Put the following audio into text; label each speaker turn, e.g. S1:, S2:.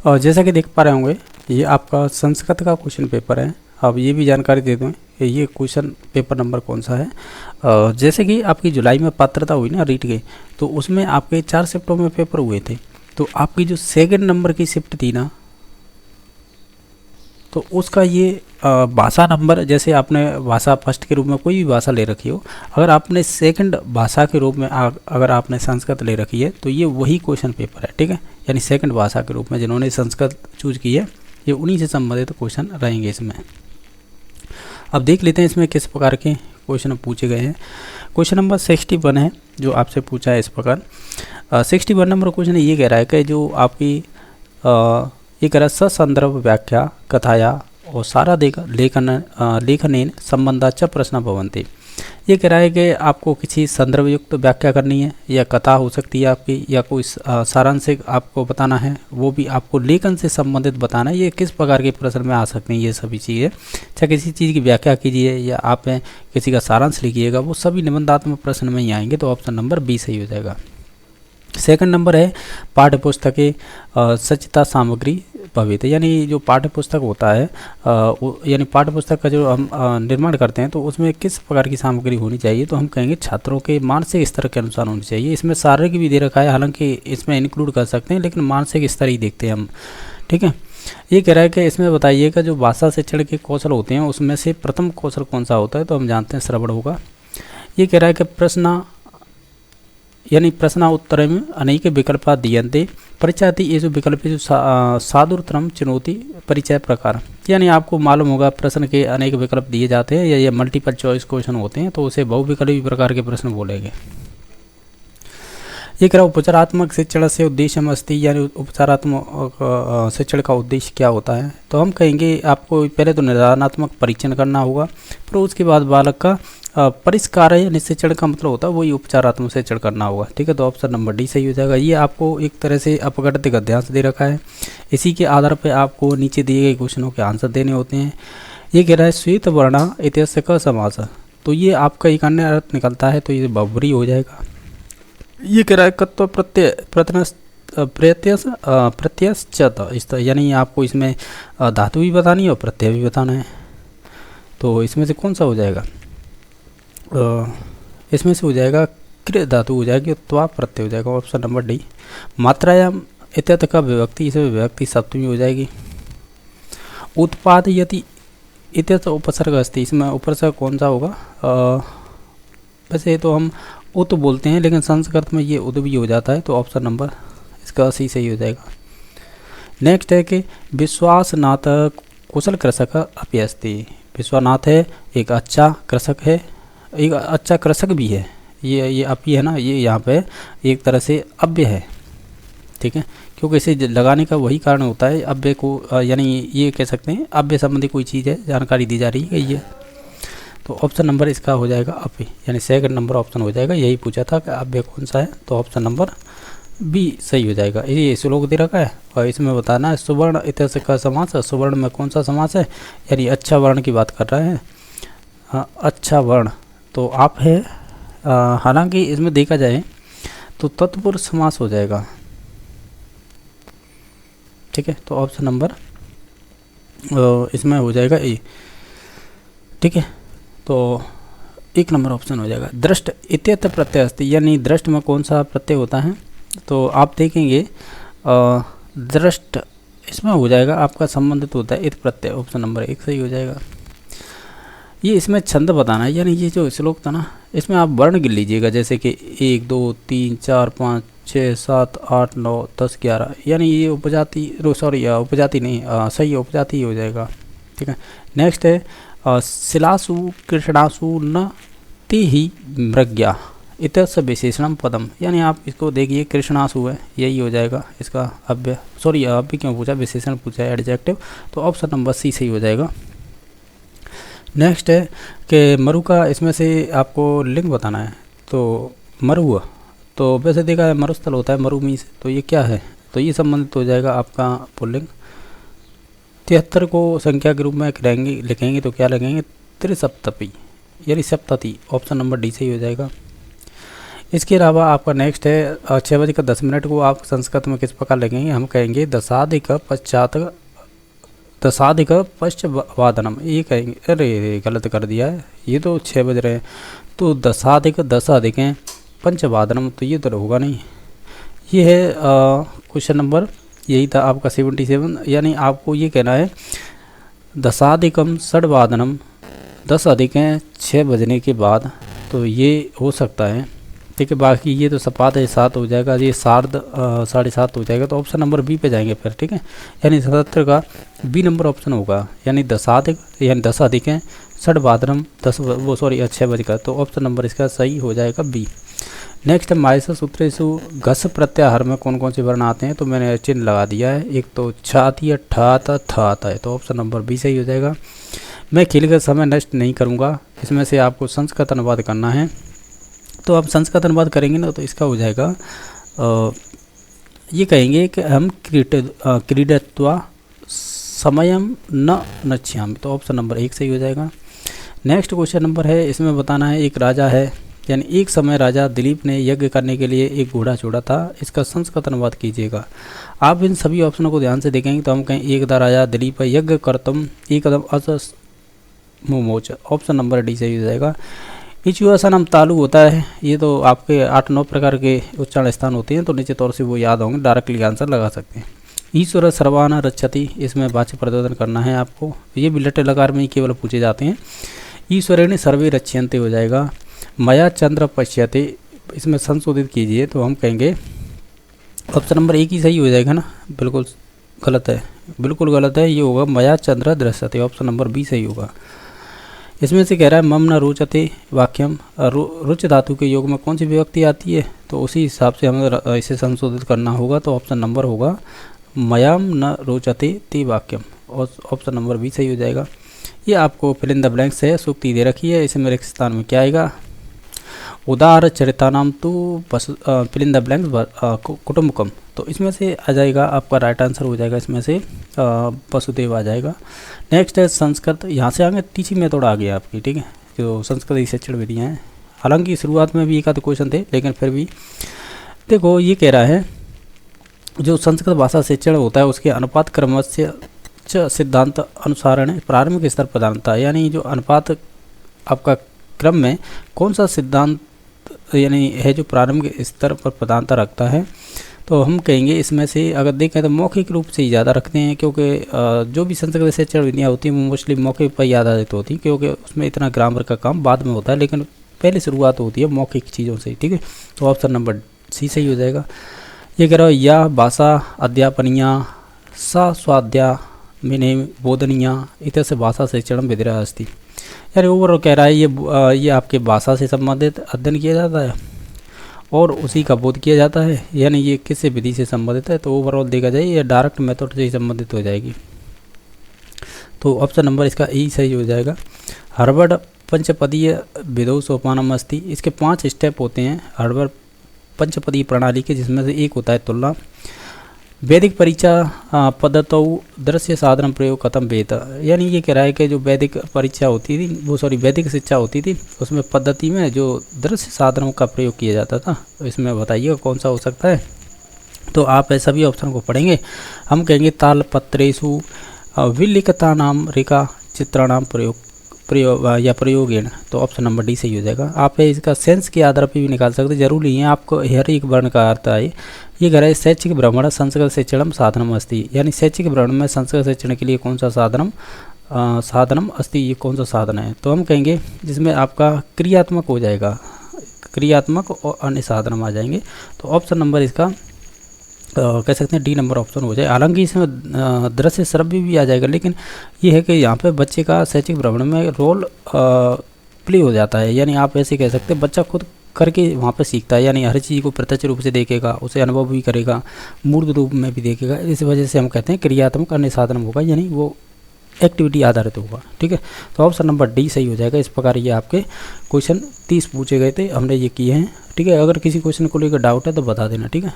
S1: और जैसा कि देख पा रहे होंगे, ये आपका संस्कृत का क्वेश्चन पेपर है। अब ये भी जानकारी दे दूँ, ये क्वेश्चन पेपर नंबर कौन सा है। जैसे कि आपकी जुलाई में पात्रता हुई ना रीट की, तो उसमें आपके 4 शिफ्टों में पेपर हुए थे। तो आपकी जो सेकंड नंबर की शिफ्ट थी ना, तो उसका ये भाषा नंबर, जैसे आपने भाषा फर्स्ट के रूप में कोई भी भाषा ले रखी हो, अगर आपने सेकंड भाषा के रूप में अगर आपने संस्कृत ले रखी है, तो ये वही क्वेश्चन पेपर है, ठीक है। यानी सेकंड भाषा के रूप में जिन्होंने संस्कृत चूज की है, ये उन्हीं से संबंधित क्वेश्चन रहेंगे इसमें। अब देख लेते हैं इसमें किस प्रकार के क्वेश्चन पूछे गए हैं। क्वेश्चन नंबर 61 है जो आपसे पूछा है इस प्रकार। 61 नंबर क्वेश्चन ये कह रहा है कि जो आपकी ये कह रहा है ससंदर्भ व्याख्या कथाया और सारा लेखनेन संबंधा च प्रश्न भवन्ति। ये कह रहा है कि आपको किसी संदर्भ युक्त व्याख्या करनी है, या कथा हो सकती है आपकी, या कोई सारांश आपको बताना है, वो भी आपको लेखन से संबंधित बताना है। ये किस प्रकार के प्रश्न में आ सकते हैं ये सभी चीज़ें। चाहे किसी चीज़ की व्याख्या कीजिए या आप किसी का सारांश लिखिएगा, वो सभी निबंधात्मक प्रश्न में ही आएंगे। तो ऑप्शन नंबर बी सही हो जाएगा। सेकंड नंबर है पाठ्य पुस्तकें सचिता सामग्री भवित। यानी जो पाठ्य पुस्तक होता है, यानी पाठ्य पुस्तक का जो हम निर्माण करते हैं, तो उसमें किस प्रकार की सामग्री होनी चाहिए। तो हम कहेंगे छात्रों के मानसिक स्तर के अनुसार होनी चाहिए। इसमें शारीरिक भी दे रखा है, हालांकि इसमें इंक्लूड कर सकते हैं, लेकिन मानसिक स्तर ही देखते हैं हम, ठीक है। ये कह रहा है कि इसमें बताइएगा जो भाषा शिक्षण के कौशल होते हैं उसमें से प्रथम कौशल कौन सा होता है। तो हम जानते हैं श्रवण होगा। ये कह रहा है कि प्रश्नोत्तर में अनेक विकल्प दीयन्ते परिचयति। ये जो विकल्प जो साधुरतरम चुनौती परिचय प्रकार, यानी आपको मालूम होगा प्रश्न के अनेक विकल्प दिए जाते हैं, या ये मल्टीपल चॉइस क्वेश्चन होते हैं, तो उसे बहुविकल्पी प्रकार के प्रश्न बोलेंगे। ये कह रहा उपचारात्मक शिक्षण से उद्देश्य अस्ति, यानी उपचारात्मक शिक्षण का उद्देश्य क्या होता है। तो हम कहेंगे आपको पहले तो निदानात्मक परीक्षण करना होगा, फिर उसके बाद बालक का परिष्कार यानी शिक्षण का मतलब होता है वही उपचारात्मक शिक्षण करना होगा, ठीक है। तो ऑप्शन नंबर डी सही हो जाएगा। ये आपको एक तरह से अपघटित गद्यांश दे रखा है, इसी के आधार पर आपको नीचे दिए गए क्वेश्चनों के आंसर देने होते हैं। ये कह रहा है श्वेत वर्ण इतिहास का समास, तो ये आपका एक अन्य अर्थ निकलता है, तो ये बहुब्री हो जाएगा। ये कह रहा है कत्व प्रत्ययश्च, यानी आपको इसमें धातु भी बतानी है और प्रत्यय भी बताना है। तो इसमें से कौन सा हो जाएगा, इसमें से हो जाएगा क्रिय धातु हो जाएगी, त्वा प्रत्यय हो जाएगा, ऑप्शन नंबर डी। मात्रायाम इत्यर्थ का विभक्ति, इसमें विभक्ति सप्तमी हो जाएगी। उत्पाद यदि इत्यर्थ उपसर्ग अस्ति, इसमें उपसर्ग कौन सा होगा। वैसे तो हम उत बोलते हैं, लेकिन संस्कृत में ये उद भी हो जाता है, तो ऑप्शन नंबर इसका सी सही हो जाएगा। नेक्स्ट है कि विश्वासनाथ कुशल कृषक अपि अस्ति। विश्वनाथ है एक अच्छा कृषक है, एक अच्छा कृषक भी है। ये अपि है ना, ये यहाँ पे एक तरह से अव्यय है, ठीक है, क्योंकि इसे लगाने का वही कारण होता है अव्यय को, यानी ये कह सकते हैं अव्यय संबंधी कोई चीज़ है, जानकारी दी जा रही है ये। तो ऑप्शन नंबर इसका हो जाएगा अपि, यानी सेकंड नंबर ऑप्शन हो जाएगा। यही पूछा था कि अव्यय कौन सा है, तो ऑप्शन नंबर बी सही हो जाएगा। ये श्लोक दे रखा है और इसमें बताना है सुवर्ण इत्यर्थ का समास। सुवर्ण में कौन सा समास है, यानी अच्छा वर्ण की बात कर रहे हैं। हाँ, अच्छा वर्ण तो आप है, हालांकि इसमें देखा जाए तो तत्पुरुष समास हो जाएगा, ठीक है। तो ऑप्शन नंबर इसमें हो जाएगा ए, ठीक है। तो एक नंबर ऑप्शन हो जाएगा। दृष्ट इत्यर्थ प्रत्यय अस्ति, यानी दृष्ट में कौन सा प्रत्यय होता है। तो आप देखेंगे दृष्ट इसमें हो जाएगा आपका संबंधित होता है इत प्रत्यय, ऑप्शन नंबर एक सही हो जाएगा। ये इसमें छंद बताना है, यानी ये जो श्लोक था ना, इसमें आप वर्ण गिन लीजिएगा, जैसे कि 1 2 3 4 5 6 7 8 9 10 11, यानी ये उपजाति, उपजाति नहीं, सही उपजाति हो जाएगा, ठीक है। नेक्स्ट है शिलासु कृष्णासु न तिहि मृग्या इत्यस्य विशेषणम पदम, यानी आप इसको देखिए कृष्णासु है, यही हो जाएगा इसका अव्यय। अव्यय क्यों पूछा, विशेषण पूछा है, एडजेक्टिव। तो ऑप्शन नंबर सी सही हो जाएगा। नेक्स्ट है कि मरु का इसमें से आपको लिंग बताना है। तो मरु, तो वैसे देखा है मरुस्थल होता है मरुमी से, तो ये क्या है, तो ये संबंधित हो जाएगा आपका पुल्लिंग। 73 को संख्या के रूप में लिखेंगे तो क्या लगेंगे त्रिसप्तपी, यानी सप्तति, ऑप्शन नंबर डी सही हो जाएगा। इसके अलावा आपका नेक्स्ट है 6:10 को आप संस्कृत में किस प्रकार लिखेंगे, हम कहेंगे दशाधिक पश्चवादनम, ये कहेंगे, अरे गलत कर दिया है, ये तो 6 बज रहे हैं, तो दशाधिक हैं पंचवादनम, तो ये तो होगा नहीं। ये है क्वेश्चन नंबर, यही था आपका 77, यानी आपको ये कहना है दशाधिकम षड्वादनम, 10 अधिक हैं 6 बजने के बाद, तो ये हो सकता है, ठीक है। बाकी ये तो सपात है 7 हो जाएगा, ये 7:30 हो जाएगा, तो ऑप्शन नंबर बी पे जाएंगे फिर, ठीक है। यानी 77 का बी नंबर ऑप्शन होगा, यानी दशाधिक यानी 10 अधिक हैं षड्वादनम 6 बज का, तो ऑप्शन नंबर इसका सही हो जाएगा बी। नेक्स्ट है मायस सूत्रेषु घस प्रत्याहार में कौन कौन से वर्ण आते हैं, तो मैंने चिन्ह लगा दिया है, एक तो छ आती है, ठ आता, थ आता है, तो ऑप्शन नंबर बी सही हो जाएगा। मैं खेल का समय नष्ट नहीं करूँगा, इसमें से आपको संस्कृत अनुवाद करना है, तो आप संस्कृत अनुवाद करेंगे ना, तो इसका हो जाएगा ये कहेंगे कि हम क्रीडत्वा समयम न नच्छामि, तो ऑप्शन नंबर 1 सही हो जाएगा। नेक्स्ट क्वेश्चन नंबर है, इसमें बताना है एक राजा है, यानी एक समय राजा दिलीप ने यज्ञ करने के लिए एक घोड़ा छोड़ा था, इसका संस्कृत अनुवाद कीजिएगा। आप इन सभी ऑप्शनों को ध्यान से देखेंगे तो हम कहें एकदा राजा दिलीप यज्ञ करतम एकदम अस मुमोच, ऑप्शन नंबर डी सही हो जाएगा। इचुआसनम तालु होता है, ये तो आपके 8-9 प्रकार के उच्चारण स्थान होते हैं, तो नीचे तौर से वो याद होंगे, डायरेक्टली आंसर लगा सकते हैं। ईश्वर सर्वाना रक्षति, इसमें वाच्य प्रदर्शन करना है आपको, ये भी लटे लकार में ही केवल पूछे जाते हैं। ईश्वरेण सर्वे रक्ष्यन्ते हो जाएगा। मया चंद्र पश्यते, इसमें संशोधित कीजिए, तो हम कहेंगे ऑप्शन नंबर 1 ही सही हो जाएगा ना, बिल्कुल गलत है, बिल्कुल गलत है, ये होगा मया चंद्र दृश्यते, ऑप्शन नंबर बी सही होगा। इसमें से कह रहा है मम न रोचते वाक्यम, रुच धातु के योग में कौन सी विभक्ति आती है, तो उसी हिसाब से हमें इसे संशोधित करना होगा, तो ऑप्शन नंबर होगा मयाम न रोचते ते वाक्यम, और ऑप्शन नंबर बी सही हो जाएगा। ये आपको फिल इन द ब्लैंक्स है, सूक्ति दे रखी है, इसमें रिक्त स्थान में क्या आएगा, उदार चरितानाम तो फिल इन द ब्लैंक्स कुटुंबकम, तो इसमें से आ जाएगा आपका राइट आंसर हो जाएगा, इसमें से वसुदेव आ जाएगा। नेक्स्ट है संस्कृत, यहाँ से आगे टीचिंग मेथड आ गया आपकी, ठीक है, जो संस्कृत शिक्षण विधियाँ हैं, हालांकि शुरुआत में भी एक आध क्वेश्चन थे, लेकिन फिर भी देखो ये कह रहा है जो संस्कृत भाषा शिक्षण होता है उसके अनुपात क्रमस्य सिद्धांत अनुसारण प्रारंभिक स्तर प्रधानता, यानी जो अनुपात आपका क्रम में कौन सा सिद्धांत यानी है जो प्रारंभिक स्तर पर प्रधानता रखता है, तो हम कहेंगे इसमें से अगर देखें तो मौखिक रूप से ही ज़्यादा रखते हैं, क्योंकि जो भी संस्कृत शिक्षण विधियाँ होती हैं वो मोस्टली मौखिक पर ही आधारित होती हैं, क्योंकि उसमें इतना ग्रामर का काम बाद में होता है, लेकिन पहले शुरुआत होती है मौखिक चीज़ों से, ठीक है, तो ऑप्शन नंबर सी सही हो जाएगा। ये कह रहा है या भाषा अध्यापनीया सा स्वाध्या मिने बोधनीया इतने भाषा शिक्षण विधिरा अस्ति, यानी ओवरऑल कह रहा है ये आपके भाषा से संबंधित अध्ययन किया जाता है और उसी का बोध किया जाता है, यानी ये किस विधि से संबंधित है, तो ओवरऑल देखा जाए ये डायरेक्ट मेथड से ही संबंधित हो जाएगी, तो ऑप्शन नंबर इसका ई सही हो जाएगा। हर्बर्ड पंचपदीय विधौ सोपानम अस्ति, इसके 5 स्टेप होते हैं हर्बर्ड पंचपदीय प्रणाली के, जिसमें से एक होता है तुलना। वैदिक परीक्षा पद्धतौ दृश्य साधन प्रयोग कथम वेद, यानी ये कह रहा है कि जो वैदिक परीक्षा होती थी वैदिक शिक्षा होती थी उसमें पद्धति में जो दृश्य साधनों का प्रयोग किया जाता था, तो इसमें बताइएगा कौन सा हो सकता है, तो आप ऐसा भी ऑप्शन को पढ़ेंगे, हम कहेंगे तालपत्रेषु विलिखता नाम रेखा चित्राणाम प्रयोगेण, तो ऑप्शन नंबर डी सही हो जाएगा। आप इसका सेंस के आधार पर भी निकाल सकते, जरूरी नहीं है आपको हर एक वर्ण का अर्थ आए। ये कह रहा है शैक्षिक भ्रमण संस्कृत शिक्षणम साधनम अस्ति, यानी शैक्षिक भ्रमण में संस्कृत शिक्षण के लिए कौन सा साधनम अस्ति, ये कौन सा साधन है, तो हम कहेंगे जिसमें आपका क्रियात्मक हो जाएगा, क्रियात्मक और अन्य साधनम आ जाएंगे, तो ऑप्शन नंबर इसका कह सकते हैं डी नंबर ऑप्शन हो जाए। हालांकि इसमें दृश्य श्रव्य भी आ जाएगा, लेकिन ये है कि यहाँ पे बच्चे का शैक्षिक भ्रमण में रोल प्ले हो जाता है, यानी आप ऐसे कह सकते हैं बच्चा खुद करके वहाँ पे सीखता है, यानी हर चीज़ को प्रत्यक्ष रूप से देखेगा, उसे अनुभव भी करेगा, मूर्त रूप में भी देखेगा, इस वजह से हम कहते हैं क्रियात्मक अन्य साधन होगा, यानी वो एक्टिविटी आधारित होगा, ठीक है, तो ऑप्शन नंबर डी सही हो जाएगा। इस प्रकार ये आपके क्वेश्चन 30 पूछे गए थे, हमने ये किए हैं, ठीक है। अगर किसी क्वेश्चन को लेकर डाउट है तो बता देना, ठीक है।